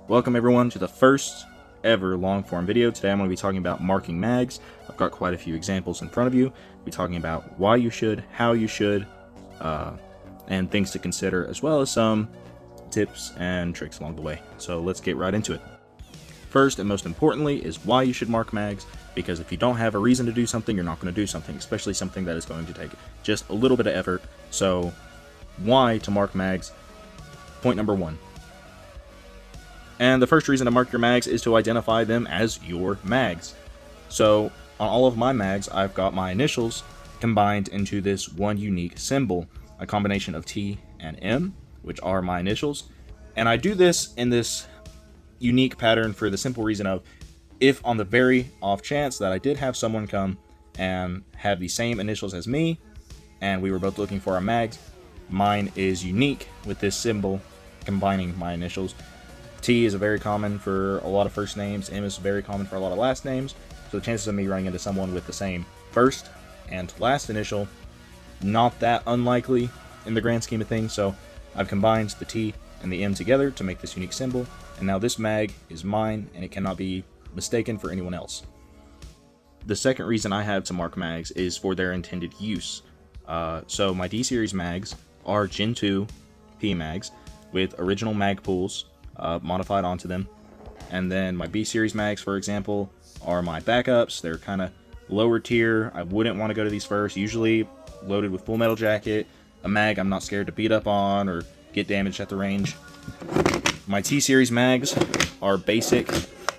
Welcome everyone to the first ever long form video. Today I'm going to be talking about marking mags. I've got quite a few examples in front of you. I'll be talking about why you should, how you should, and things to consider, as well as some tips and tricks along the way. So let's get right into it. First and most importantly is why you should mark mags, because if you don't have a reason to do something, you're not going to do something, especially something that is going to take just a little bit of effort. So why to mark mags? Point number one. And the first reason to mark your mags is to identify them as your mags. So on all of my mags, I've got my initials combined into this one unique symbol, a combination of T and M, which are my initials. And I do this in this unique pattern for the simple reason of, if on the very off chance that I did have someone come and have the same initials as me, and we were both looking for our mags, mine is unique with this symbol combining my initials. T is very common for a lot of first names, M is very common for a lot of last names, so the chances of me running into someone with the same first and last initial, not that unlikely in the grand scheme of things. So I've combined the T and the M together to make this unique symbol, and now this mag is mine and it cannot be mistaken for anyone else. The second reason I have to mark mags is for their intended use. So my D series mags are Gen 2 P mags with original mag pools modified onto them, and then my B series mags, for example, are my backups. They're kind of lower tier. I wouldn't want to go to these first, usually loaded with Full Metal Jacket, a mag I'm not scared to beat up on or get damaged at the range. My T series mags are basic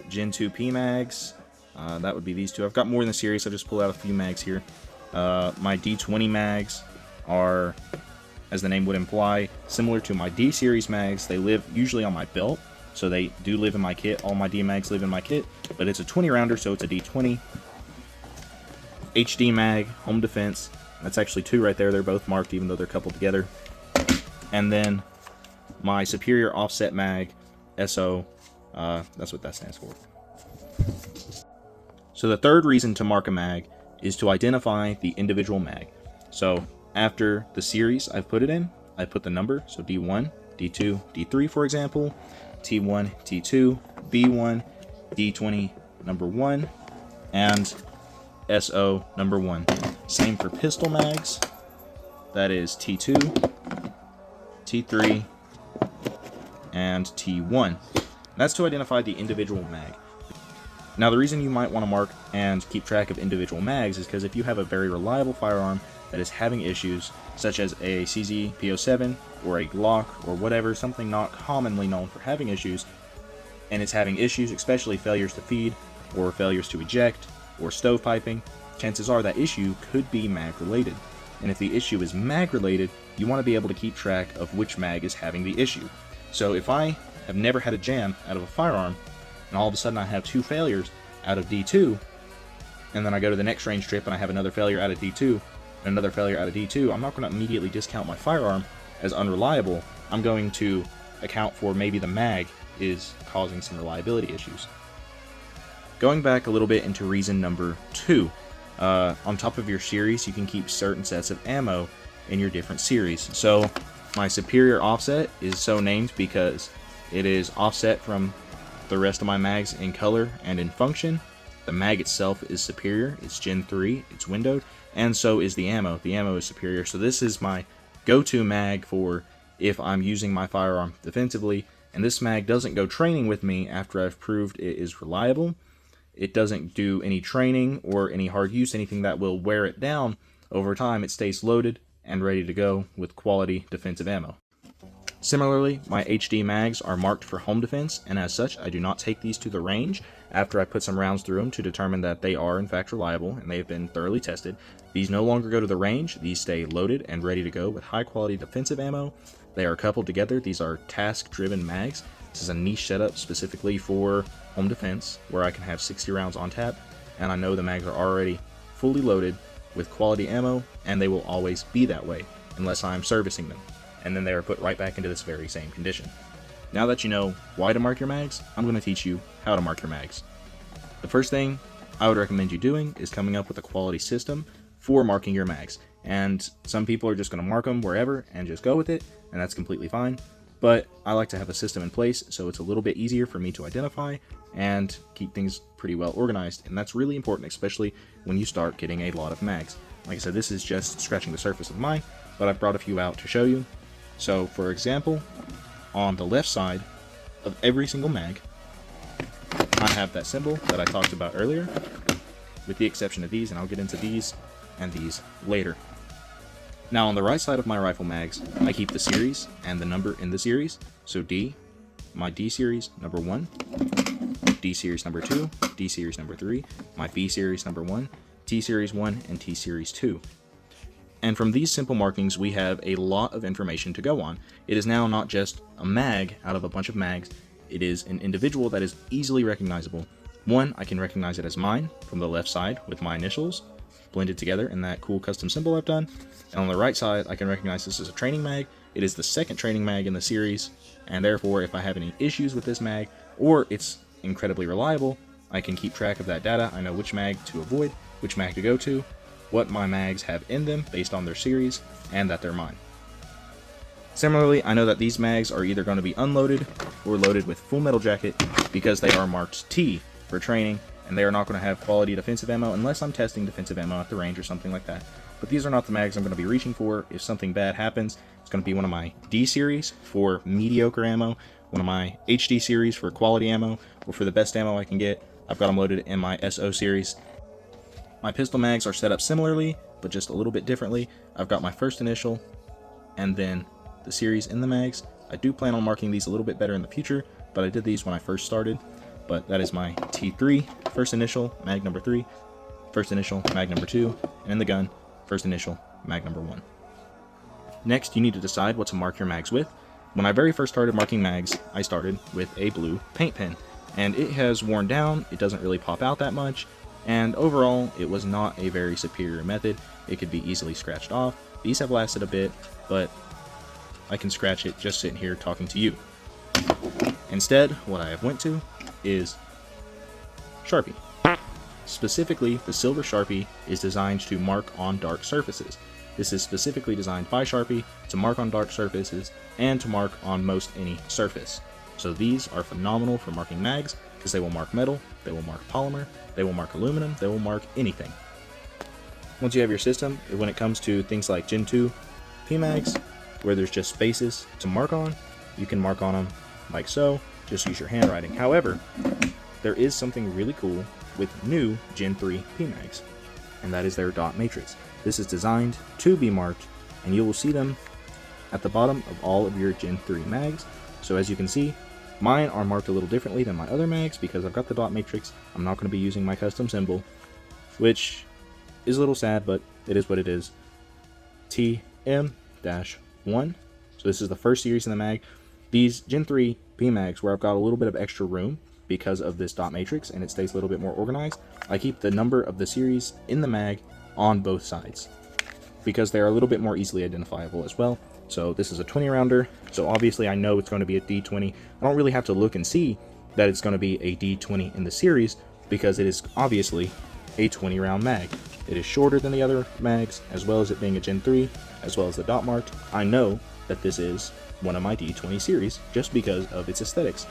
Gen 2 P mags. That would be these two. I've got more in the series, so I just pulled out a few mags here. My D20 mags are, as the name would imply, similar to my D series mags. They live usually on my belt, so they do live in my kit. All my D mags live in my kit, but it's a 20 rounder, so it's a D20. HD mag, home defense. That's actually two right there. They're both marked, even though they're coupled together. And then my superior offset mag, SO. That's what that stands for. So the third reason to mark a mag is to identify the individual mag. So after the series I've put it in, I put the number, so D1, D2, D3 for example, T1, T2, B1, D20 number 1, and SO number 1. Same for pistol mags, that is T2, T3, and T1. That's to identify the individual mag. Now the reason you might want to mark and keep track of individual mags is because if you have a very reliable firearm that is having issues, such as a CZ P07 or a Glock or whatever, something not commonly known for having issues, and it's having issues, especially failures to feed or failures to eject or stovepiping, chances are that issue could be mag related. And if the issue is mag related, you want to be able to keep track of which mag is having the issue. So if I have never had a jam out of a firearm, and all of a sudden I have two failures out of D2, and then I go to the next range trip and I have another failure out of D2, and another failure out of D2, I'm not going to immediately discount my firearm as unreliable. I'm going to account for maybe the mag is causing some reliability issues. Going back a little bit into reason number 2, on top of your series, you can keep certain sets of ammo in your different series. So my superior offset is so named because it is offset from the rest of my mags in color and in function. The mag itself is superior, it's Gen 3, it's windowed, and so is the ammo. The ammo is superior, so this is my go-to mag for if I'm using my firearm defensively, and this mag doesn't go training with me after I've proved it is reliable. It doesn't do any training or any hard use, anything that will wear it down. Over time, it stays loaded and ready to go with quality defensive ammo. Similarly, my HD mags are marked for home defense, and as such, I do not take these to the range after I put some rounds through them to determine that they are in fact reliable and they have been thoroughly tested. These no longer go to the range. These stay loaded and ready to go with high quality defensive ammo. They are coupled together. These are task-driven mags. This is a niche setup specifically for home defense where I can have 60 rounds on tap, and I know the mags are already fully loaded with quality ammo, and they will always be that way unless I'm servicing them. And then they are put right back into this very same condition. Now that you know why to mark your mags, I'm going to teach you how to mark your mags. The first thing I would recommend you doing is coming up with a quality system for marking your mags. And some people are just going to mark them wherever and just go with it, and that's completely fine. but I like to have a system in place so it's a little bit easier for me to identify and keep things pretty well organized, and that's really important, especially when you start getting a lot of mags. Like I said, this is just scratching the surface of mine, but I've brought a few out to show you. So for example, on the left side of every single mag, I have that symbol that I talked about earlier, with the exception of these, and I'll get into these and these later. Now on the right side of my rifle mags, I keep the series and the number in the series. So D, my D series number 1, D series number 2, D series number 3, my B series number 1, T series 1, and T series 2. And from these simple markings, we have a lot of information to go on. It is now not just a mag out of a bunch of mags, it is an individual that is easily recognizable. One, I can recognize it as mine from the left side with my initials blended together in that cool custom symbol I've done. And on the right side, I can recognize this as a training mag. It is the second training mag in the series, and therefore if I have any issues with this mag, or it's incredibly reliable, I can keep track of that data. I know which mag to avoid, which mag to go to, what my mags have in them based on their series, and that they're mine. Similarly, I know that these mags are either going to be unloaded or loaded with Full Metal Jacket because they are marked T for training, and they are not going to have quality defensive ammo unless I'm testing defensive ammo at the range or something like that. But these are not the mags I'm going to be reaching for. If something bad happens, it's going to be one of my D series for mediocre ammo, one of my HD series for quality ammo, or for the best ammo I can get. I've got them loaded in my SO series. My pistol mags are set up similarly, but just a little bit differently. I've got my first initial, and then the series in the mags. I do plan on marking these a little bit better in the future, but I did these when I first started. But that is my T3, first initial, mag number 3, first initial, mag number 2, and in the gun, first initial, mag number 1. Next, you need to decide what to mark your mags with. When I very first started marking mags, I started with a blue paint pen, and it has worn down, it doesn't really pop out that much, and overall, it was not a very superior method. It could be easily scratched off. These have lasted a bit, but I can scratch it just sitting here talking to you. Instead, what I have went to is Sharpie. Specifically, the Silver Sharpie is designed to mark on dark surfaces. This is specifically designed by Sharpie to mark on dark surfaces and to mark on most any surface. So these are phenomenal for marking mags because they will mark metal, they will mark polymer, they will mark aluminum, they will mark anything. Once you have your system, when it comes to things like Gen 2 PMags, where there's just spaces to mark on, you can mark on them like so, just use your handwriting. However, there is something really cool with new Gen 3 PMags, and that is their dot matrix. This is designed to be marked, and you will see them at the bottom of all of your Gen 3 mags. So as you can see, mine are marked a little differently than my other mags because I've got the dot matrix. I'm not going to be using my custom symbol, which is a little sad, but it is what it is. TM-1. So this is the first series in the mag. These Gen 3 PMags, where I've got a little bit of extra room because of this dot matrix and it stays a little bit more organized, I keep the number of the series in the mag on both sides because they are a little bit more easily identifiable as well. So this is a 20 rounder, so obviously I know it's going to be a D20. I don't really have to look and see that it's going to be a D20 in the series because it is obviously a 20 round mag. It is shorter than the other mags, as well as it being a Gen 3, as well as the dot marked. I know that this is one of my D20 series just because of its aesthetics,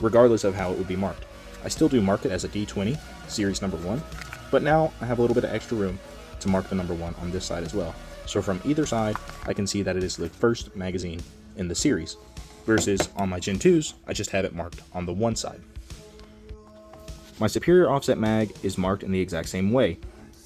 regardless of how it would be marked. I still do mark it as a D20 series number 1, but now I have a little bit of extra room to mark the number 1 on this side as well. So from either side, I can see that it is the first magazine in the series, versus on my Gen 2s, I just have it marked on the one side. My superior offset mag is marked in the exact same way,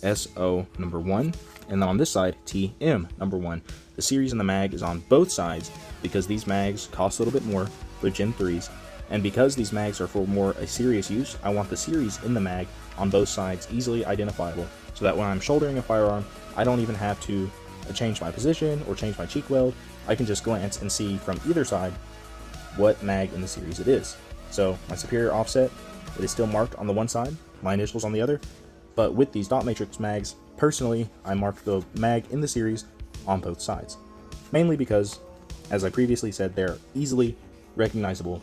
SO number 1, and then on this side, TM number 1. The series in the mag is on both sides because these mags cost a little bit more for Gen 3s, and because these mags are for more a serious use, I want the series in the mag on both sides easily identifiable so that when I'm shouldering a firearm, I don't even have to change my position or change my cheek weld. I can just glance and see from either side what mag in the series it is. So my superior offset, it is still marked on the one side, my initials on the other, but with these dot matrix mags, personally, I mark the mag in the series on both sides, mainly because, as I previously said, they're easily recognizable.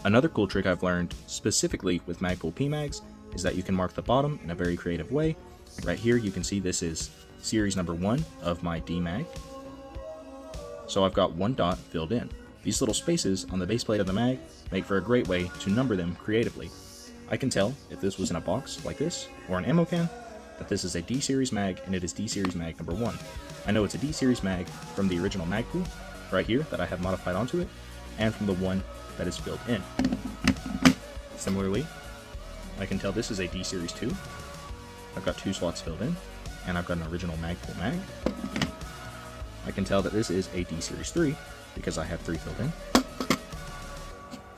Another cool trick I've learned specifically with Magpul PMags is that you can mark the bottom in a very creative way. Right here you can see this is series number 1 of my D mag, so I've got one dot filled in. These little spaces on the base plate of the mag make for a great way to number them creatively. I can tell if this was in a box like this, or an ammo can, that this is a D-Series mag and it is D-Series mag number 1. I know it's a D-Series mag from the original mag pool, right here, that I have modified onto it, and from the one that is filled in. Similarly, I can tell this is a D-Series 2. I've got 2 slots filled in, and I've got an original mag pool mag. I can tell that this is a D-Series 3, because I have 3 filled in.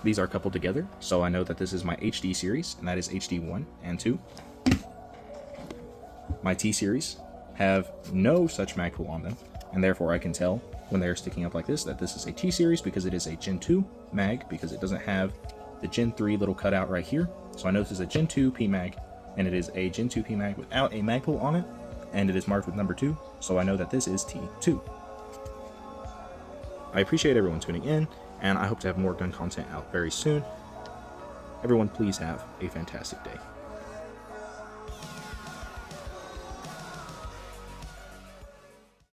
These are coupled together, so I know that this is my HD series, and that is HD 1 and 2. My T series have no such mag pool on them, and therefore I can tell when they're sticking up like this that this is a T series because it is a Gen 2 mag, because it doesn't have the Gen 3 little cutout right here. So I know this is a Gen 2 P mag, and it is a Gen 2 P mag without a mag pool on it, and it is marked with number 2, so I know that this is T2. I appreciate everyone tuning in, and I hope to have more gun content out very soon. Everyone, please have a fantastic day.